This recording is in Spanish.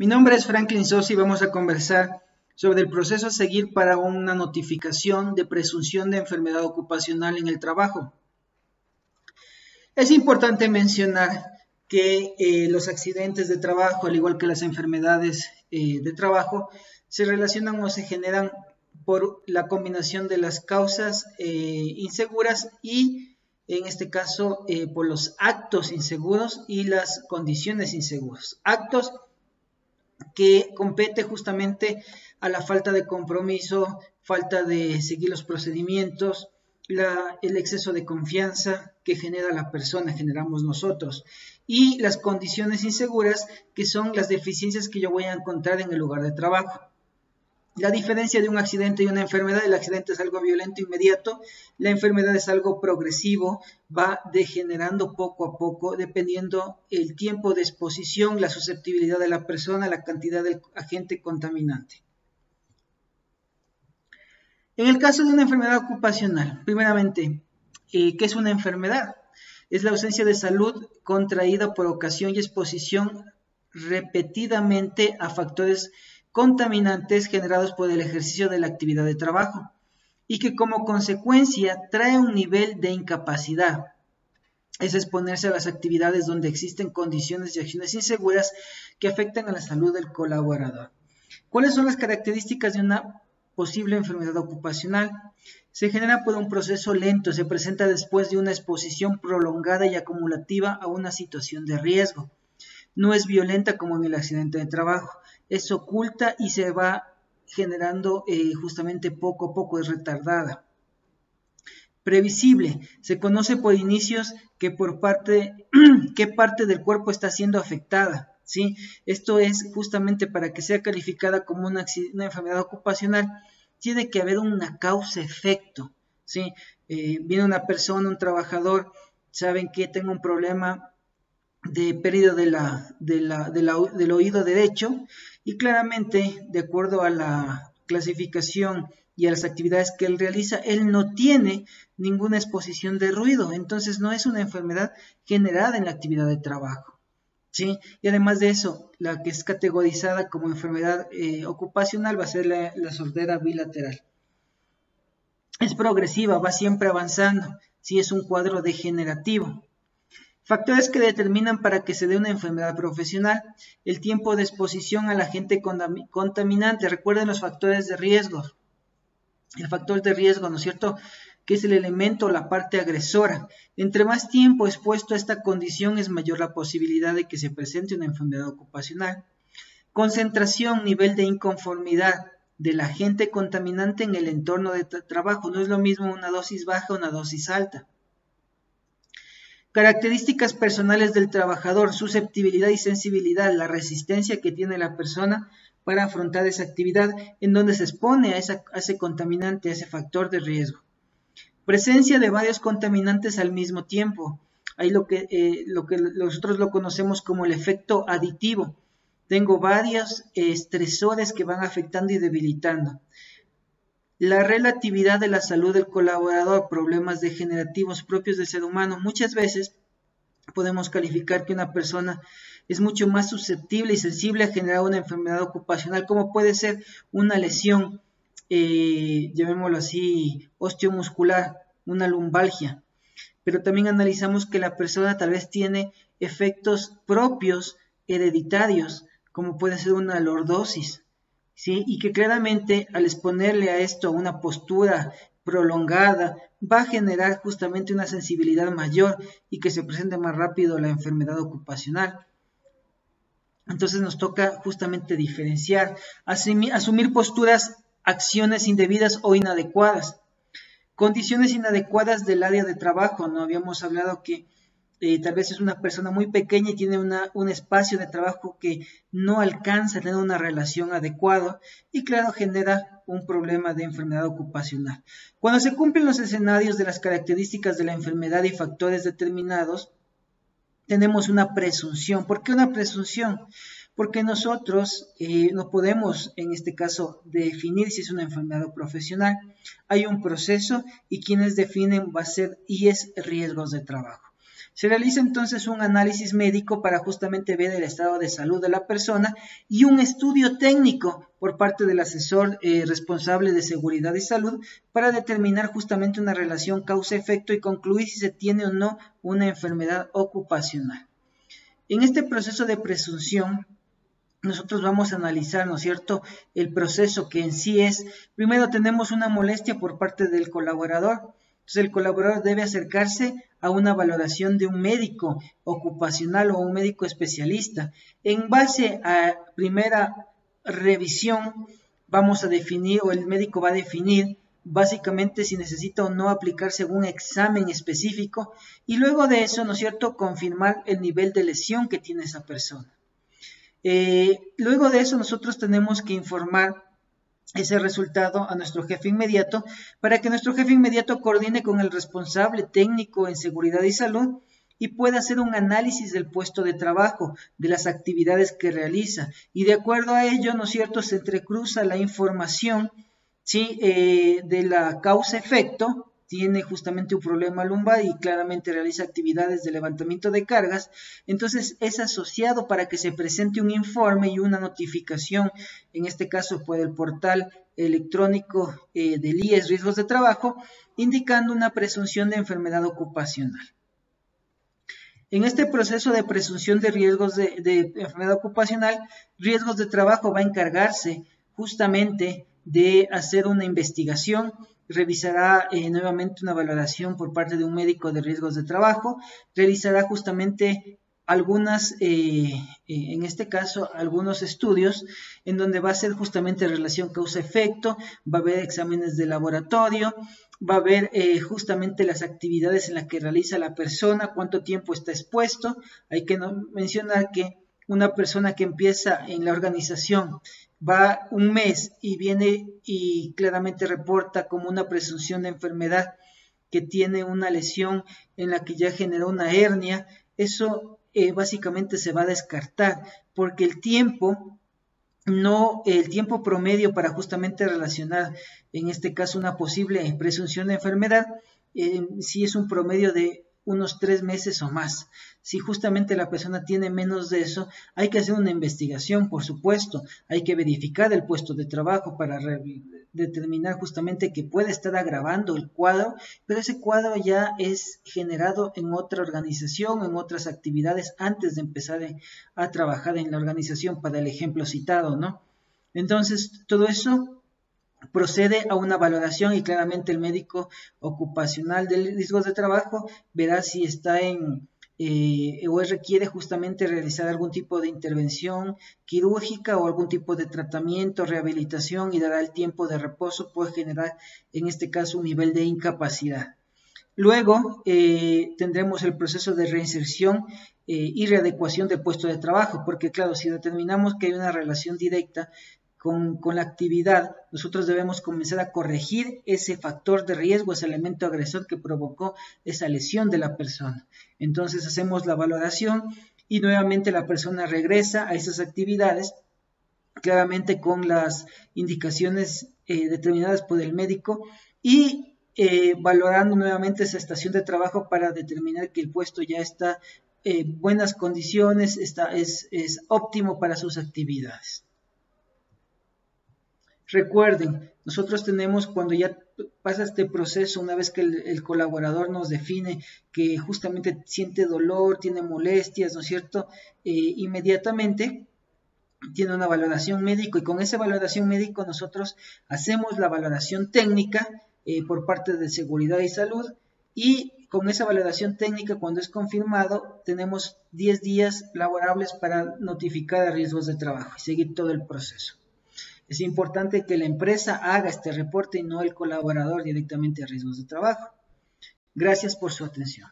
Mi nombre es Franklin Sosa y vamos a conversar sobre el proceso a seguir para una notificación de presunción de enfermedad ocupacional en el trabajo. Es importante mencionar que los accidentes de trabajo, al igual que las enfermedades de trabajo, se relacionan o se generan por la combinación de las causas inseguras y, en este caso, por los actos inseguros y las condiciones inseguras. Actos que compete justamente a la falta de compromiso, falta de seguir los procedimientos, el exceso de confianza que genera la persona, generamos nosotros, y las condiciones inseguras, que son las deficiencias que yo voy a encontrar en el lugar de trabajo. La diferencia de un accidente y una enfermedad: el accidente es algo violento inmediato, la enfermedad es algo progresivo, va degenerando poco a poco, dependiendo el tiempo de exposición, la susceptibilidad de la persona, la cantidad del agente contaminante. En el caso de una enfermedad ocupacional, primeramente, ¿qué es una enfermedad? Es la ausencia de salud contraída por ocasión y exposición repetidamente a factores contaminantes generados por el ejercicio de la actividad de trabajo y que como consecuencia trae un nivel de incapacidad. Es exponerse a las actividades donde existen condiciones y acciones inseguras que afectan a la salud del colaborador. ¿Cuáles son las características de una posible enfermedad ocupacional? Se genera por un proceso lento, se presenta después de una exposición prolongada y acumulativa a una situación de riesgo. No es violenta como en el accidente de trabajo, es oculta y se va generando justamente poco a poco, es retardada. Previsible, se conoce por inicios qué parte del cuerpo está siendo afectada, ¿sí? Esto es justamente para que sea calificada como una enfermedad ocupacional, tiene que haber una causa-efecto, ¿sí? Viene una persona, un trabajador, saben que tengo un problema de pérdida del oído derecho, y claramente, de acuerdo a la clasificación y a las actividades que él realiza, él no tiene ninguna exposición de ruido, entonces no es una enfermedad generada en la actividad de trabajo, ¿sí? Y además de eso, la que es categorizada como enfermedad ocupacional va a ser la sordera bilateral. Es progresiva, va siempre avanzando, ¿sí? Es un cuadro degenerativo. Factores que determinan para que se dé una enfermedad profesional: el tiempo de exposición al agente contaminante. Recuerden los factores de riesgo. El factor de riesgo, ¿no es cierto?, que es el elemento o la parte agresora. Entre más tiempo expuesto a esta condición, es mayor la posibilidad de que se presente una enfermedad ocupacional. Concentración, nivel de inconformidad del agente contaminante en el entorno de trabajo. No es lo mismo una dosis baja o una dosis alta. Características personales del trabajador: susceptibilidad y sensibilidad, la resistencia que tiene la persona para afrontar esa actividad en donde se expone a ese contaminante, a ese factor de riesgo. Presencia de varios contaminantes al mismo tiempo. Ahí lo que nosotros lo conocemos como el efecto aditivo. Tengo varios estresores que van afectando y debilitando. La relatividad de la salud del colaborador, problemas degenerativos propios del ser humano. Muchas veces podemos calificar que una persona es mucho más susceptible y sensible a generar una enfermedad ocupacional, como puede ser una lesión, llamémoslo así, osteomuscular, una lumbalgia. Pero también analizamos que la persona tal vez tiene efectos propios hereditarios, como puede ser una lordosis, ¿sí? Y que claramente al exponerle a esto una postura prolongada va a generar justamente una sensibilidad mayor y que se presente más rápido la enfermedad ocupacional. Entonces nos toca justamente diferenciar, asumir posturas, acciones indebidas o inadecuadas. Condiciones inadecuadas del área de trabajo, ¿no? Habíamos hablado que tal vez es una persona muy pequeña y tiene un espacio de trabajo que no alcanza a tener una relación adecuada y claro, genera un problema de enfermedad ocupacional. Cuando se cumplen los escenarios de las características de la enfermedad y factores determinados, tenemos una presunción. ¿Por qué una presunción? Porque nosotros no podemos, en este caso, definir si es una enfermedad profesional. Hay un proceso y quienes definen va a ser y es riesgos de trabajo. Se realiza entonces un análisis médico para justamente ver el estado de salud de la persona y un estudio técnico por parte del asesor responsable de seguridad y salud para determinar justamente una relación causa-efecto y concluir si se tiene o no una enfermedad ocupacional. En este proceso de presunción, nosotros vamos a analizar, ¿no es cierto?, el proceso que en sí es, primero tenemos una molestia por parte del colaborador. Entonces el colaborador debe acercarse a una valoración de un médico ocupacional o un médico especialista. En base a primera revisión vamos a definir, o el médico va a definir básicamente si necesita o no aplicarse un examen específico y luego de eso, ¿no es cierto?, confirmar el nivel de lesión que tiene esa persona. Luego de eso nosotros tenemos que informar ese resultado a nuestro jefe inmediato para que nuestro jefe inmediato coordine con el responsable técnico en seguridad y salud y pueda hacer un análisis del puesto de trabajo, de las actividades que realiza y de acuerdo a ello, ¿no es cierto?, se entrecruza la información, ¿sí?, de la causa-efecto. Tiene justamente un problema lumbar y claramente realiza actividades de levantamiento de cargas, entonces es asociado para que se presente un informe y una notificación, en este caso por el portal electrónico del IES Riesgos de Trabajo, indicando una presunción de enfermedad ocupacional. En este proceso de presunción de riesgos de enfermedad ocupacional, Riesgos de Trabajo va a encargarse justamente de hacer una investigación, revisará nuevamente una valoración por parte de un médico de riesgos de trabajo, realizará justamente algunas, en este caso, algunos estudios en donde va a ser justamente relación causa-efecto, va a haber exámenes de laboratorio, va a haber justamente las actividades en las que realiza la persona, cuánto tiempo está expuesto. Hay que mencionar que una persona que empieza en la organización va un mes y viene y claramente reporta como una presunción de enfermedad que tiene una lesión en la que ya generó una hernia, eso básicamente se va a descartar porque el tiempo promedio para justamente relacionar en este caso una posible presunción de enfermedad sí es un promedio de unos 3 meses o más. Si justamente la persona tiene menos de eso, hay que hacer una investigación, por supuesto, hay que verificar el puesto de trabajo para determinar justamente que puede estar agravando el cuadro, pero ese cuadro ya es generado en otra organización, en otras actividades antes de empezar a trabajar en la organización, para el ejemplo citado, ¿no? Entonces, todo eso procede a una valoración y claramente el médico ocupacional de riesgos de trabajo verá si está o requiere justamente realizar algún tipo de intervención quirúrgica o algún tipo de tratamiento, rehabilitación y dará el tiempo de reposo, puede generar en este caso un nivel de incapacidad. Luego tendremos el proceso de reinserción y readecuación del puesto de trabajo, porque claro, si determinamos que hay una relación directa con la actividad, nosotros debemos comenzar a corregir ese factor de riesgo, ese elemento agresor que provocó esa lesión de la persona. Entonces hacemos la valoración y nuevamente la persona regresa a esas actividades, claramente con las indicaciones determinadas por el médico y valorando nuevamente esa estación de trabajo para determinar que el puesto ya está en buenas condiciones, es óptimo para sus actividades. Recuerden, nosotros tenemos, cuando ya pasa este proceso, una vez que el colaborador nos define que justamente siente dolor, tiene molestias, ¿no es cierto?, inmediatamente tiene una valoración médico y con esa valoración médico nosotros hacemos la valoración técnica por parte de seguridad y salud y con esa valoración técnica, cuando es confirmado, tenemos 10 días laborables para notificar a riesgos de trabajo y seguir todo el proceso. Es importante que la empresa haga este reporte y no el colaborador directamente a riesgos de trabajo. Gracias por su atención.